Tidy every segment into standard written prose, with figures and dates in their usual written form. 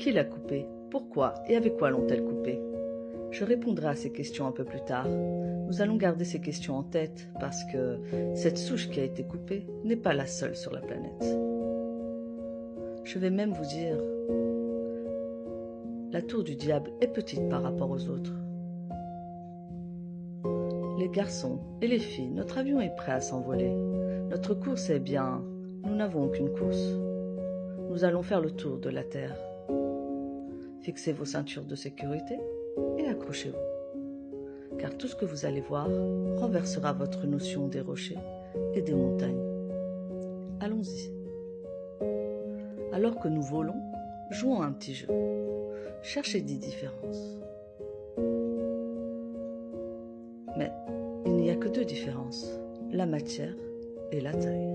Qui l'a coupé? Pourquoi et avec quoi l'ont-elles coupé? Je répondrai à ces questions un peu plus tard. Nous allons garder ces questions en tête parce que cette souche qui a été coupée n'est pas la seule sur la planète. Je vais même vous dire, la tour du diable est petite par rapport aux autres. Les garçons et les filles, notre avion est prêt à s'envoler. Notre course est bien, nous n'avons aucune course. Nous allons faire le tour de la Terre. Fixez vos ceintures de sécurité et accrochez-vous. Car tout ce que vous allez voir renversera votre notion des rochers et des montagnes. Allons-y. Alors que nous volons, jouons un petit jeu. Cherchez des différences. Mais il n'y a que deux différences, la matière et la taille.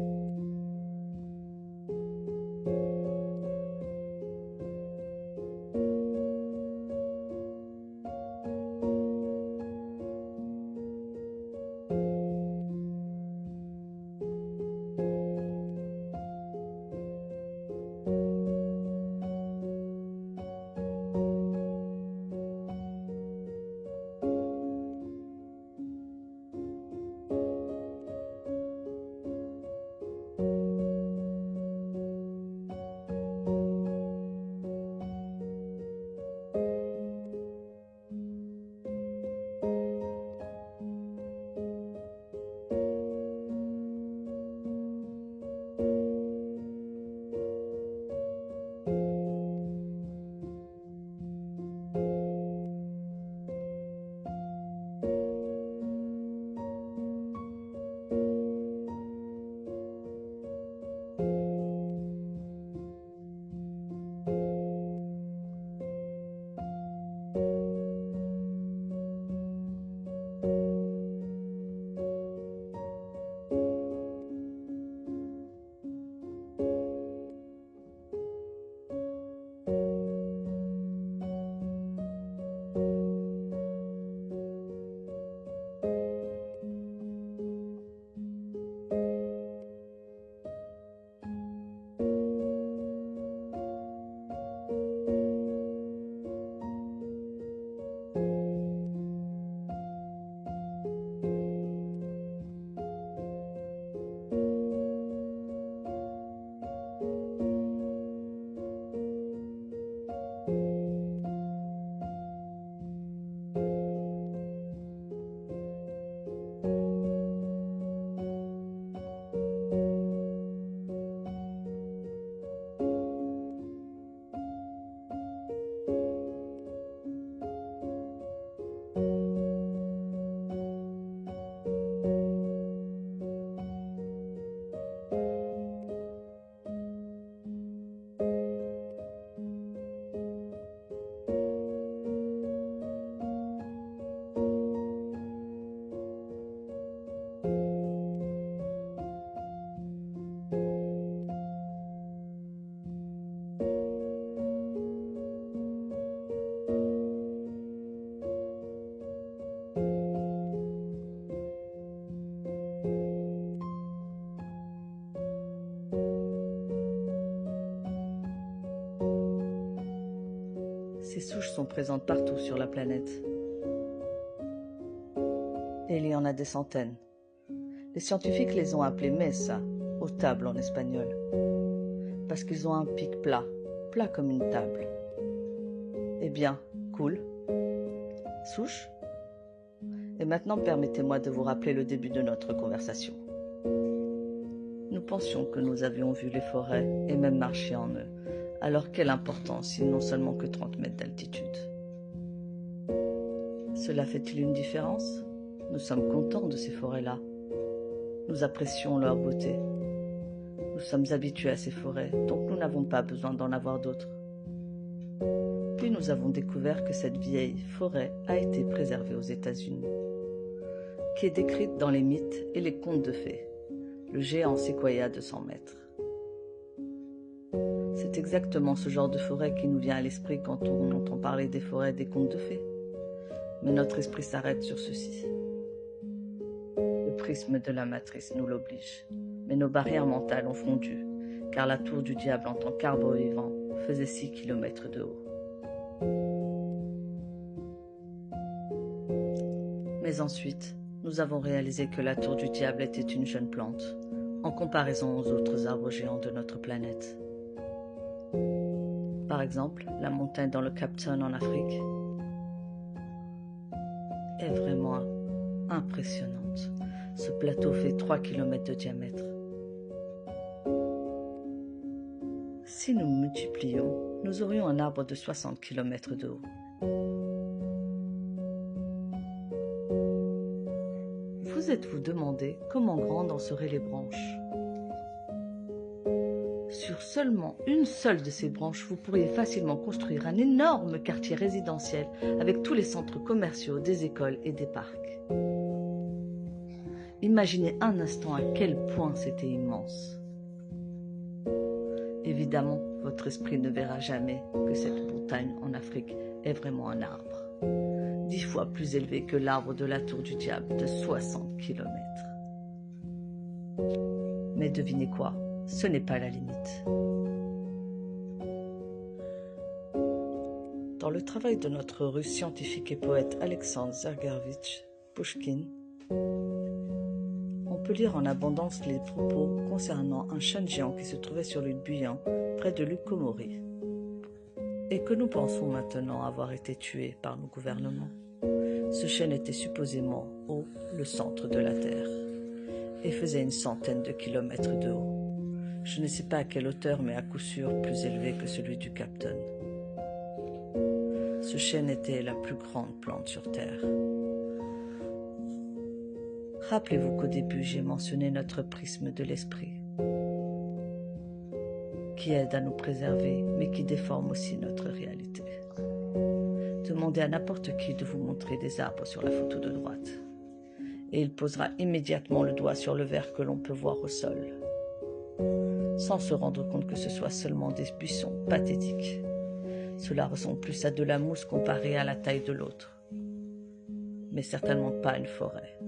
Ces souches sont présentes partout sur la planète. Et il y en a des centaines. Les scientifiques les ont appelées mesa, aux tables en espagnol, parce qu'ils ont un pic plat, plat comme une table. Eh bien, cool. Souche. Et maintenant, permettez-moi de vous rappeler le début de notre conversation. Nous pensions que nous avions vu les forêts et même marché en eux. Alors quelle importance s'ils n'ont seulement que 30 mètres d'altitude? Cela fait-il une différence? Nous sommes contents de ces forêts-là. Nous apprécions leur beauté. Nous sommes habitués à ces forêts, donc nous n'avons pas besoin d'en avoir d'autres. Puis nous avons découvert que cette vieille forêt a été préservée aux États-Unis, qui est décrite dans les mythes et les contes de fées, le géant séquoia de 100 mètres. C'est exactement ce genre de forêt qui nous vient à l'esprit quand on entend parler des forêts des contes de fées. Mais notre esprit s'arrête sur ceci. Le prisme de la matrice nous l'oblige, mais nos barrières mentales ont fondu, car la tour du diable en tant qu'arbre vivant faisait 6 km de haut. Mais ensuite, nous avons réalisé que la tour du diable était une jeune plante, en comparaison aux autres arbres géants de notre planète. Par exemple, la montagne dans le Cap Ton en Afrique est vraiment impressionnante. Ce plateau fait 3 km de diamètre. Si nous multiplions, nous aurions un arbre de 60 km de haut. Vous êtes-vous demandé comment grandes en seraient les branches? Sur seulement une seule de ces branches, vous pourriez facilement construire un énorme quartier résidentiel avec tous les centres commerciaux, des écoles et des parcs. Imaginez un instant à quel point c'était immense. Évidemment, votre esprit ne verra jamais que cette montagne en Afrique est vraiment un arbre, 10 fois plus élevé que l'arbre de la tour du diable de 60 km. Mais devinez quoi? Ce n'est pas la limite. Dans le travail de notre russe scientifique et poète Alexandre Sergeyevitch Pouchkine, on peut lire en abondance les propos concernant un chêne géant qui se trouvait sur l'île Buyan, près de Lukomori, et que nous pensons maintenant avoir été tué par nos gouvernements. Ce chêne était supposément au centre de la Terre et faisait une centaine de kilomètres de haut. Je ne sais pas à quelle hauteur, mais à coup sûr plus élevé que celui du Cap Ton. Ce chêne était la plus grande plante sur Terre. Rappelez-vous qu'au début, j'ai mentionné notre prisme de l'esprit, qui aide à nous préserver, mais qui déforme aussi notre réalité. Demandez à n'importe qui de vous montrer des arbres sur la photo de droite, et il posera immédiatement le doigt sur le verre que l'on peut voir au sol, sans se rendre compte que ce soit seulement des buissons pathétiques. Cela ressemble plus à de la mousse comparée à la taille de l'autre, mais certainement pas à une forêt.